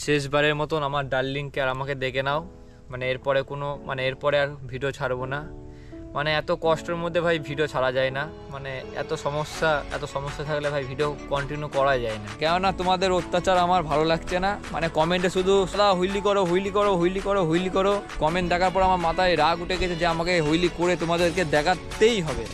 শেষবারের মতন আমার ডার্লিংকে আর আমাকে দেখে নাও। এরপরে আর ভিডিও ছাড়বো না। এত কষ্টের মধ্যে ভাই ভিডিও ছাড়া যায় না। এত সমস্যা থাকলে ভাই ভিডিও কন্টিনিউ করা যায় না। কেননা তোমাদের অত্যাচার আমার ভালো লাগছে না। কমেন্টে শুধু হুইলি করো হুইলি করো হুইলি করো হুইলি করো কমেন্ট দেখার পর আমার মাথায় রাগ উঠে গেছে যে আমাকে হুইলি করে তোমাদেরকে দেখাতেই হবে।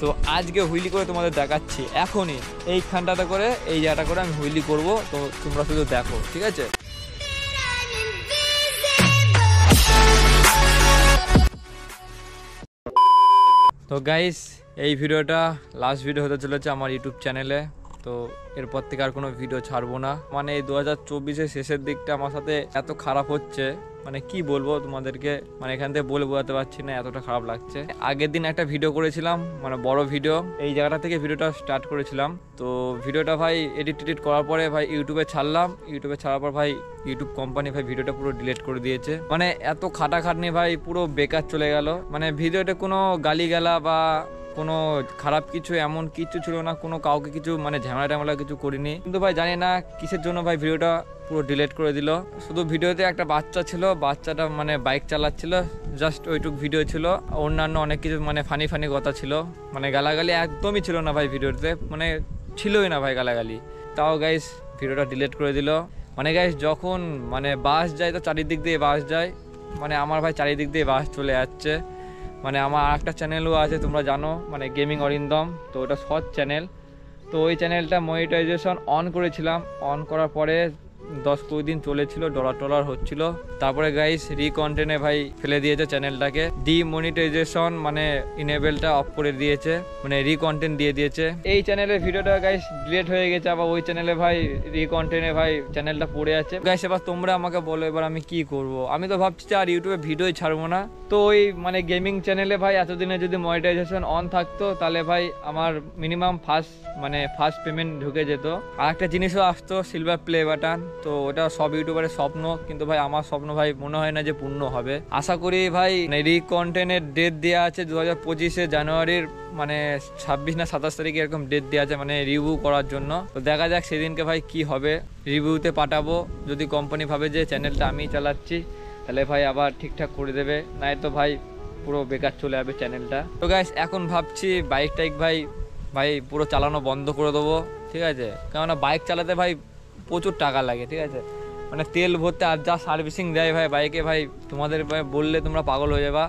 তো আজকে হুইলি করে তোমাদের দেখাচ্ছি, এখনই এইখানটাতে করে এই জায়গাটা করে আমি হুইলি করব। তো তোমরা শুধু দেখো, ঠিক আছে? তো গাইস, এই ভিডিওটা লাস্ট ভিডিও হতে চলেছে আমার ইউটিউব চ্যানেলে। তো এরপর থেকে আর কোনো ভিডিও ছাড়বো না। এই 2024-এর শেষের দিকটা আমার সাথে এত খারাপ হচ্ছে, কি বলবো তোমাদেরকে, এখান থেকে বলে বোঝাতে পারছি না, এতটা খারাপ লাগছে। আগের দিন একটা ভিডিও করেছিলাম, বড় ভিডিও, এই জায়গাটা থেকে ভিডিওটা স্টার্ট করেছিলাম। তো ভিডিওটা ভাই এডিট করার পরে ভাই ইউটিউবে ছাড়লাম। ইউটিউবে ছাড়ার পর ভাই ইউটিউব কোম্পানি ভাই ভিডিওটা পুরো ডিলিট করে দিয়েছে। এত খাটাখাটনি ভাই পুরো বেকার চলে গেল। ভিডিওতে কোনো গালিগালা বা কোনো খারাপ কিছু এমন কিছু ছিল না, কোনো কাউকে কিছু ঝামেলা কিছু করিনি। কিন্তু ভাই জানি না কিসের জন্য ভাই ভিডিওটা পুরো ডিলিট করে দিল। শুধু ভিডিওতে একটা বাচ্চা ছিল, বাচ্চাটা বাইক চালাচ্ছিল, জাস্ট ওইটুক ভিডিও ছিল। অন্যান্য অনেক কিছু ফানি কথা ছিল, গালাগালি একদমই ছিল না ভাই ভিডিওতে, ছিলই না ভাই গালাগালি। তাও গাইস ভিডিওটা ডিলিট করে দিল। গাইস যখন বাস যায় তো চারিদিক দিয়ে বাস যায়, আমার ভাই চারিদিক দিয়ে বাস চলে যাচ্ছে। আমার আরেকটা চ্যানেলও আছে, তোমরা জানো, গেমিং অরিন্দম। তো ওটা শর্ট চ্যানেল। তো ওই চ্যানেলটা মনিটাইজেশন অন করেছিলাম। অন করার পরে 10-20 দিন চলেছিল, ডলার হচ্ছিল। তারপরে গাইস রিকন্টেন্টে ভাই ফেলে দিয়েছে চ্যানেলটাকে। ডিমনিটাইজেশন ইনেবলটা অফ করে দিয়েছে, রিকন্টেন্ট দিয়ে দিয়েছে। এই চ্যানেলের ভিডিওটা গাইস ডিলিট হয়ে গেছে। আবার ওই চ্যানেলে ভাই রিকন্টেন্টে ভাই চ্যানেলটা পড়ে আছে। গাইস এবার তোমরা আমাকে বলো এবার আমি কি করব? আমি তো ভাবছি যে আর ইউটিউবে ভিডিওই ছাড়বো না। তো ওই গেমিং চ্যানেলে ভাই এতদিনে যদি মনিটাইজেশন অন থাকতো তাহলে ভাই আমার মিনিমাম ফার্স্ট পেমেন্ট ঢুকে যেত। আর একটা জিনিসও আসতো, সিলভার প্লে বাটন। তো ওটা সব ইউটিউবারের স্বপ্ন, কিন্তু ভাই আমার স্বপ্ন ভাই মনে হয় না যে পূর্ণ হবে। আশা করি ভাই রিকন্টেন্টের ডেট দেওয়া আছে 2025 জানুয়ারির 26 না 27 তারিখে এরকম ডেট দেওয়া আছে রিভিউ করার জন্য। তো দেখা যাক সেদিনকে ভাই কি হবে। রিভিউতে পাঠাবো। যদি কোম্পানি ভাবে যে চ্যানেলটা আমি চালাচ্ছি তাহলে ভাই আবার ঠিকঠাক করে দেবে, নাই তো ভাই পুরো বেকার চলে যাবে চ্যানেলটা। তো গাইস এখন ভাবছি বাইক ভাই পুরো চালানো বন্ধ করে দেবো, ঠিক আছে? কেননা বাইক চালাতে ভাই প্রচুর টাকা লাগে, ঠিক আছে? তেল ভরতে আর যা সার্ভিসিং দেয় ভাই বাইকে, ভাই তোমাদের বললে তোমরা পাগল হয়ে যাবা।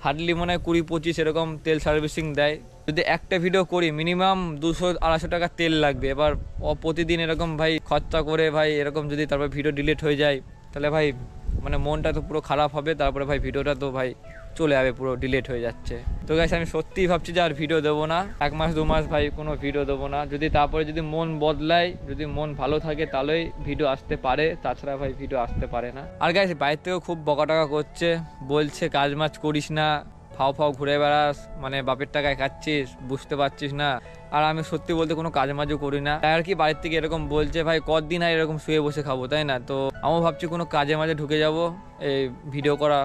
হার্ডলি 20-25 এরকম তেল সার্ভিসিং দেয়। যদি একটা ভিডিও করি মিনিমাম 200-250 টাকা তেল লাগবে। এবার প্রতিদিন এরকম ভাই খরচা করে ভাই এরকম যদি তারপর ভিডিও ডিলিট হয়ে যায় তাহলে ভাই মনটা তো পুরো খারাপ হবে। তারপরে ভাই ভিডিওটা তো ভাই চলে যাবে, পুরো ডিলিট হয়ে যাচ্ছে। তো গাইস আমি সত্যিই ভাবছি যে আর ভিডিও দেবো না, 1 মাস 2 মাস ভাই কোনো ভিডিও দেবো না। তারপরে যদি মন বদলায়, যদি মন ভালো থাকে তাহলেই ভিডিও আসতে পারে, তাছাড়া ভাই ভিডিও আসতে পারে না। আর গাইস বাইরে থেকেও খুব বকাটাকা করছে, বলছে কাজ মাজ করিস না, ফাও ঘুরে বেড়াস, বাপের টাকায় খাচ্ছিস, বুঝতে পারছিস না। আর আমি সত্যি বলতে কোনো কাজ মাজও করি না, তাই আর কি বাড়ির থেকে এরকম বলছে। ভাই কতদিন আর এরকম শুয়ে বসে খাবো, তাই না? তো আমিও ভাবছি কোনো কাজে মাঝে ঢুকে যাব, এই ভিডিও করা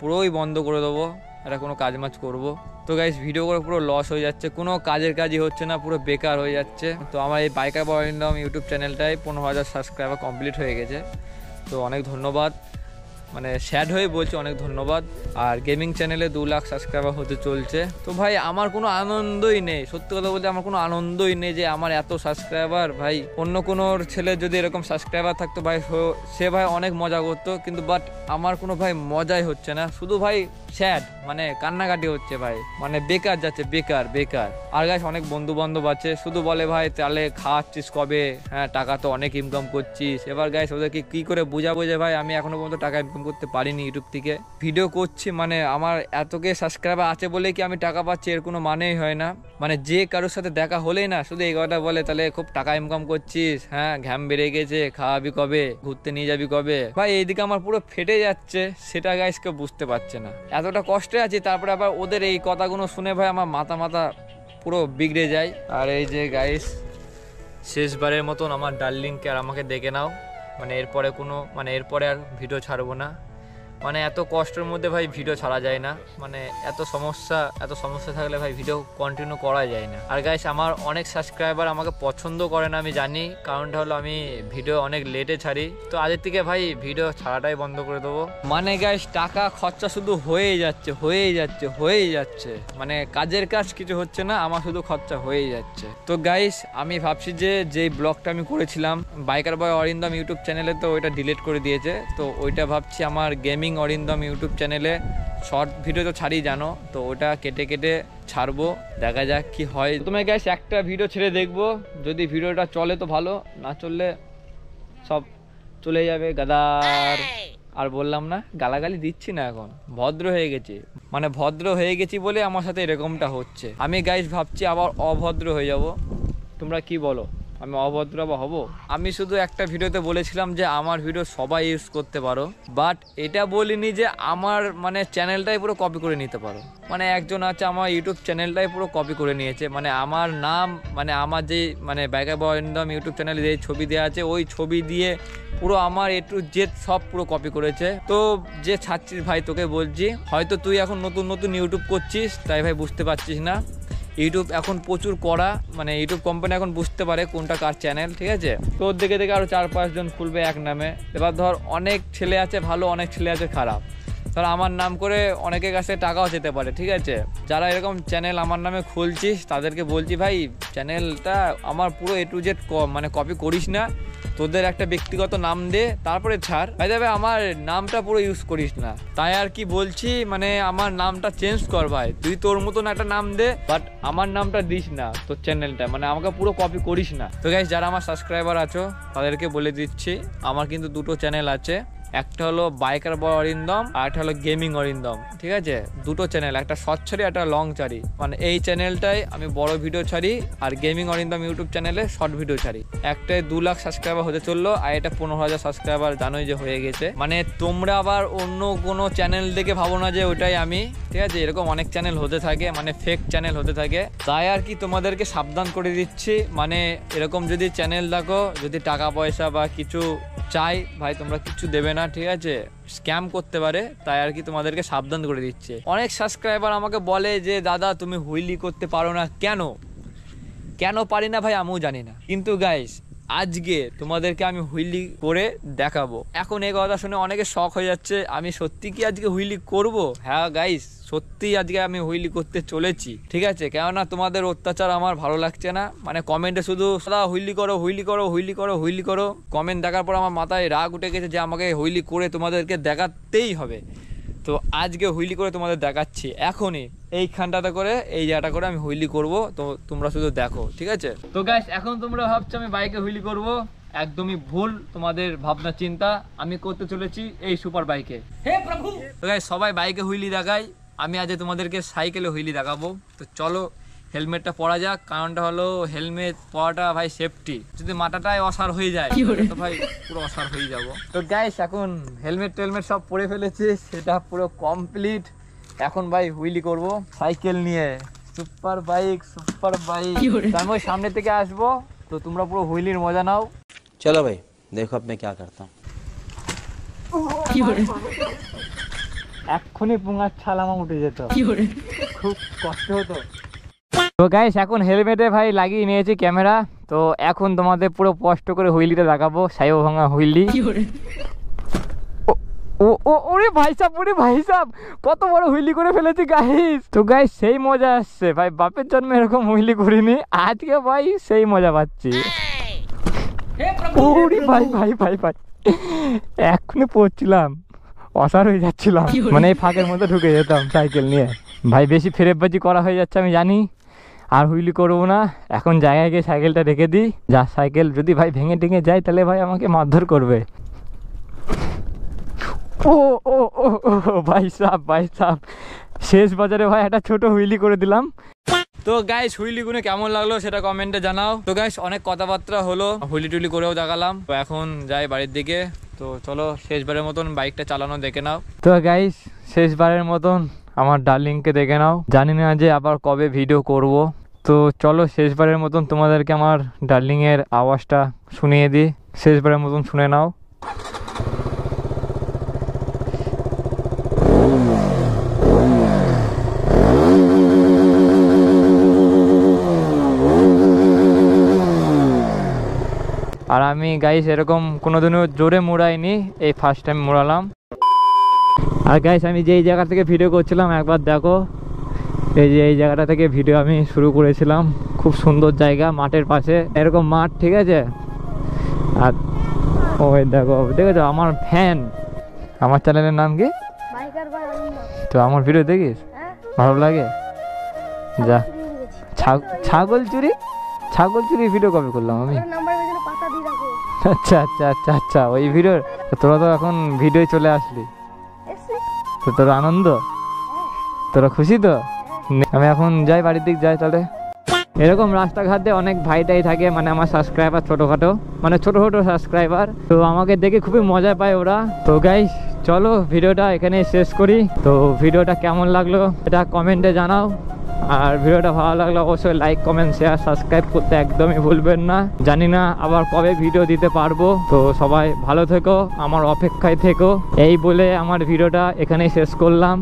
পুরোই বন্ধ করে দেবো, এটা কোনো কাজ মাজ করবো। তো গাইস ভিডিও করে পুরো লস হয়ে যাচ্ছে, কোনো কাজই হচ্ছে না, পুরো বেকার হয়ে যাচ্ছে। তো আমার এই বাইকার বয় অরিন্দম ইউটিউব চ্যানেলটায় 15,000 সাবস্ক্রাইবার কমপ্লিট হয়ে গেছে। তো অনেক ধন্যবাদ, স্যাড হয়ে বলছি, অনেক ধন্যবাদ। আর গেমিং চ্যানেলে 2 লাখ সাবস্ক্রাইবার হতে চলছে। তো ভাই আমার কোনো আনন্দই নেই, সত্যি কথা বলতে আমার কোনো আনন্দই নেই যে আমার এত সাবস্ক্রাইবার। ভাই অন্য কোনো ছেলে যদি এরকম সাবস্ক্রাইবার থাকতো ভাই সে ভাই অনেক মজা করতো, কিন্তু বাট আমার কোনো ভাই মজাই হচ্ছে না, শুধু ভাই স্যাড, কান্নাকাটি হচ্ছে ভাই, বেকার যাচ্ছে, বেকার। আর গাইস অনেক বন্ধু বান্ধব আছে, শুধু বলে ভাই তাহলে খাওয়াচ্ছিস কবে, হ্যাঁ টাকা তো অনেক ইনকাম করছিস। এবার গাইস ওদেরকে কি করে বোঝাবো যে ভাই আমি এখনো পর্যন্ত টাকা ইনকাম করতে পারিনি ইউটিউব থেকে। ভিডিও করছি আমার এতকে সাবস্ক্রাইবার আছে বলে কি আমি টাকা পাচ্ছি এর কোনো মানেই হয় না। যে কারোর সাথে দেখা হলেই না শুধু এই কথাটা বলে, তাহলে খুব টাকা ইনকাম করছিস, হ্যাঁ ঘ্যাম বেড়ে গেছে, খাওয়াবি কবে, ঘুরতে নিয়ে যাবি কবে। ভাই এইদিকে আমার পুরো ফেটে যাচ্ছে, সেটা গাইস কেউ বুঝতে পারছে না। এতটা কষ্টে আছি, তারপরে আবার ওদের এই কথাগুলো শুনে ভাই আমার মাথা পুরো বিগড়ে যায়। আর এই যে গাইস শেষবারের মতন আমার ডার্লিংকে আর আমাকে দেখে নাও। এরপরে আর ভিডিও ছাড়বো না। মানে এত কষ্টের মধ্যে ভাই ভিডিও ছাড়া যায় না, মানে এত সমস্যা থাকলে ভাই ভিডিও কন্টিনিউ করা যায় না। আর গাইস আমার অনেক সাবস্ক্রাইবার আমাকে পছন্দ করে না, আমি জানি, কারণটা হলো আমি ভিডিও অনেক লেটে ছাড়ি। তো আজের থেকে ভাই ভিডিও ছাড়াটাই বন্ধ করে দেবো। মানে গাইস টাকা খরচা শুধু হয়েই যাচ্ছে, মানে কাজের কাজ কিছু হচ্ছে না, আমার শুধু খরচা হয়েই যাচ্ছে। তো গাইস আমি ভাবছি যে ব্লগটা আমি করেছিলাম বাইকার বয় অরিন্দম ইউটিউব চ্যানেলে, তো ওইটা ডিলিট করে দিয়েছে। তো ওইটা ভাবছি আমার গেমিং অরিন্দম ইউটিউব চ্যানেলে শর্ট ভিডিও তো ছাড়ি জানো, তো ওটা কেটে ছাড়বো, দেখা যাক কি হয়। তোমায় গাইস একটা ভিডিও ছেড়ে দেখবো, যদি ভিডিওটা চলে তো ভালো, না চললে সব চলে যাবে গাদার। আর বললাম না, গালাগালি দিচ্ছি না, এখন ভদ্র হয়ে গেছি, মানে ভদ্র হয়ে গেছি বলে আমার সাথে এরকমটা হচ্ছে। আমি গাইস ভাবছি আবার অভদ্র হয়ে যাব। তোমরা কি বলো, আমি অভদ্র বা হব? আমি শুধু একটা ভিডিওতে বলেছিলাম যে আমার ভিডিও সবাই ইউজ করতে পারো, বাট এটা বলিনি যে আমার মানে চ্যানেলটাই পুরো কপি করে নিতে পারো। মানে একজন আছে আমার ইউটিউব চ্যানেলটাই পুরো কপি করে নিয়েছে, মানে আমার নাম, মানে আমার যে মানে বাইকার বয় অরিন্দম ইউটিউব চ্যানেলে যে ছবি দেওয়া আছে ওই ছবি দিয়ে পুরো আমার A to Z সব পুরো কপি করেছে। তো যে ছাড়ছিস ভাই, তোকে বলছি, হয়তো তুই এখন নতুন ইউটিউব করছিস, তাই ভাই বুঝতে পারছিস না। ইউটিউব এখন প্রচুর করা, মানে ইউটিউব কোম্পানি এখন বুঝতে পারে কোনটা কার চ্যানেল, ঠিক আছে? তোর দেখে আরও 4-5 জন খুলবে এক নামে। এবার ধর অনেক ছেলে আছে ভালো, অনেক ছেলে আছে খারাপ, ধর আমার নাম করে অনেকের কাছে টাকাও যেতে পারে, ঠিক আছে? যারা এরকম চ্যানেল আমার নামে খুলছিস তাদেরকে বলছি ভাই চ্যানেলটা আমার পুরো A to Z মানে কপি করিস না, তোদের একটা ব্যক্তিগত নাম দে, তারপরে ছাড়। ভাই যাবে আমার নামটা পুরো ইউজ করিস না, তাই আর কি বলছি, মানে আমার নামটা চেঞ্জ কর ভাই, তুই তোর মতন একটা নাম দে, বাট আমার নামটা দিস না তোর চ্যানেলটা, মানে আমাকে পুরো কপি করিস না। তো গাইস যারা আমার সাবস্ক্রাইবার আছো তাদেরকে বলে দিচ্ছি, আমার কিন্তু দুটো চ্যানেল আছে, একটা হলো বাইকার বয় অরিন্দম আর একটা হলো গেমিং অরিন্দম, ঠিক আছে? দুটো চ্যানেল, একটা শর্ট ছাড়ি একটা লং ছাড়ি। মানে এই চ্যানেলটায় আমি বড় ভিডিও ছাড়ি, আর গেমিং অরিন্দম ইউটিউব চ্যানেলে শর্ট ভিডিও ছাড়ি। একটাই 2 লাখ সাবস্ক্রাইবার হতে চললো, আর এটা 15,000 সাবস্ক্রাইবার জানোই যে হয়ে গেছে। মানে তোমরা আবার অন্য কোনো চ্যানেল দেখে ভাবো না যে ওটাই আমি, ঠিক আছে? এরকম অনেক চ্যানেল হতে থাকে, মানে ফেক চ্যানেল হতে থাকে, তাই আর কি তোমাদেরকে সাবধান করে দিচ্ছি। মানে এরকম যদি চ্যানেল দেখো, যদি টাকা পয়সা বা কিছু চাই ভাই, তোমরা কিছু দেবে না, ঠিক আছে? স্ক্যাম করতে পারে, তাই আর কি তোমাদেরকে সাবধান করে দিচ্ছে। অনেক সাবস্ক্রাইবার আমাকে বলে যে দাদা তুমি হুইলি করতে পারো না, কেন পারি না ভাই আমিও জানি না, কিন্তু গাইস আজকে তোমাদেরকে আমি হুইলি করে দেখাবো। এখন এই কথা শুনে অনেকে শক হয়ে যাচ্ছে, আমি সত্যি কি আজকে হুইলি করব? হ্যাঁ গাইস সত্যি আজকে আমি হুইলি করতে চলেছি, ঠিক আছে? কেননা তোমাদের অত্যাচার আমার ভালো লাগছে না, মানে কমেন্টে শুধু সদা হুইলি করো কমেন্ট দেখার পর আমার মাথায় রাগ উঠে গেছে যে আমাকে হুইলি করে তোমাদেরকে দেখাতেই হবে। তো আজকে হুইলি করে তোমাদের দেখাচ্ছি, এখনই এইখানটাতে করে, এই জায়গাটা করে আমি হুইলি করব, তো তোমরা শুধু দেখো, ঠিক আছে? তো গাইস এখন তোমরা ভাবছো আমি বাইকে হুইলি করব, একদমই ভুল তোমাদের ভাবনা চিন্তা। আমি করতে চলেছি এই সুপার বাইকে। হে প্রভু! তো গাইস সবাই বাইকে হুইলি দেখায়, আমি আজ তোমাদেরকে সাইকেলে হুইলি দেখাবো। তো চলো হেলমেটটা পরা যাক, কারণটা হলো হেলমেট পরাটা ভাই সেফটি, যদি মাথাটায় অসার হয়ে যায় তো ভাই পুরো অসার হয়ে যাব। তো গাইস এখন হেলমেট সব পরে ফেলেছি, সেটা পুরো কমপ্লিট। এখন ভাই হুইলি করব সাইকেল নিয়ে, সুপার বাইক। আমি ওই সামনে থেকে আসবো, তো তোমরা পুরো হুইলির মজা নাও। चलो भाई देखो अब मैं क्या करता हूँ। এক্ষুনি পুঙ্গার ছাল আমার উঠে যেত, খুব কষ্ট হতো। তো গাইস এখন হেলমেটে ভাই লাগিয়ে নিয়েছি ক্যামেরা, তো এখন তোমাদের পুরো কষ্ট করে হুইলিটা দেখাবো, সাইও ভাঙা হুইলি। ওরে ভাই সাহেব কত বড় হুইলি করে ফেলেছি গাইস। তো গাইস সেই মজা আসছে ভাই, বাপের জন্মে এরকম হুইলি করিনি, আজকে ভাই সেই মজা পাচ্ছি। ওরে ভাই এক্ষুনি পড়ছিলাম, অসার হয়ে যাচ্ছিলাম, মানে এই ফাঁকের মধ্যে ঢুকে যেতাম সাইকেল নিয়ে। ভাই বেশি ফেরেববাজি করা হয়ে যাচ্ছে আমি জানি, আর হুইলি করবো না। এখন জায়গায় গিয়ে সাইকেলটা রেখে দিই, যা সাইকেল যদি ভাই ভেঙে টেঙে যায় তাহলে ভাই আমাকে মারধর করবে। ও ভাই সাহেব শেষ বাজারে ভাই একটা ছোট হুইলি করে দিলাম। তো গাইস হুইলি গুনে কেমন লাগলো সেটা কমেন্টে জানাও। তো গাইস অনেক কথাবার্তা হলো, হুইলি টুইলি করেও দেখালাম, তো এখন যাই বাড়ির দিকে। তো চলো শেষবারের মতন বাইকটা চালানো দেখে নাও। তো গাইস শেষবারের মতন আমার ডার্লিংকে দেখে নাও, জানি না যে আবার কবে ভিডিও করব। তো চলো শেষবারের মতন তোমাদেরকে আমার ডার্লিংয়ের আওয়াজটা শুনিয়ে দিই, শেষবারের মতন শুনে নাও। আমি গাইস এরকম কোনোদিনও জোরে মোড়াইনি, এই ফার্স্ট টাইম মোড়ালাম। আর গাইস আমি যেই জায়গা থেকে ভিডিও করছিলাম একবার দেখো, এই যে এই জায়গাটা থেকে ভিডিও আমি শুরু করেছিলাম। খুব সুন্দর জায়গা, মাঠের পাশে এরকম মাঠ, ঠিক আছে। আর ওই দেখো, দেখেছো আমার ফ্যান। আমার চ্যানেলের নাম কি? তো আমার ভিডিও দেখিস, ভালো লাগে? যা ছাগল চুরি, ছাগল চুরি ভিডিও কবে করলাম আমি? আচ্ছা আচ্ছা আচ্ছা আচ্ছা, ওই ভিডিও। তোরা তো এখন ভিডিও চলে আসলি, তো তোর আনন্দ, তোরা খুশি তো? আমি এখন যাই, বাড়ির দিক যাই তাহলে। এরকম রাস্তাঘাট দিয়ে অনেক ভাইটাই থাকে, মানে আমার সাবস্ক্রাইবার ছোটোখাটো, মানে ছোটো ছোটো সাবস্ক্রাইবার, তো আমাকে দেখে খুবই মজা পায় ওরা। তো গাইস চলো ভিডিওটা এখানে শেষ করি। তো ভিডিওটা কেমন লাগলো এটা কমেন্টে জানাও, আর ভিডিওটা ভালো লাগলে অবশ্যই লাইক কমেন্ট শেয়ার সাবস্ক্রাইব করতে একদমই ভুলবেন না। জানি না আবার কবে ভিডিও দিতে পারবো, তো সবাই ভালো থেকো, আমার অপেক্ষায় থেকো। এই বলে আমার ভিডিওটা এখানেই শেষ করলাম।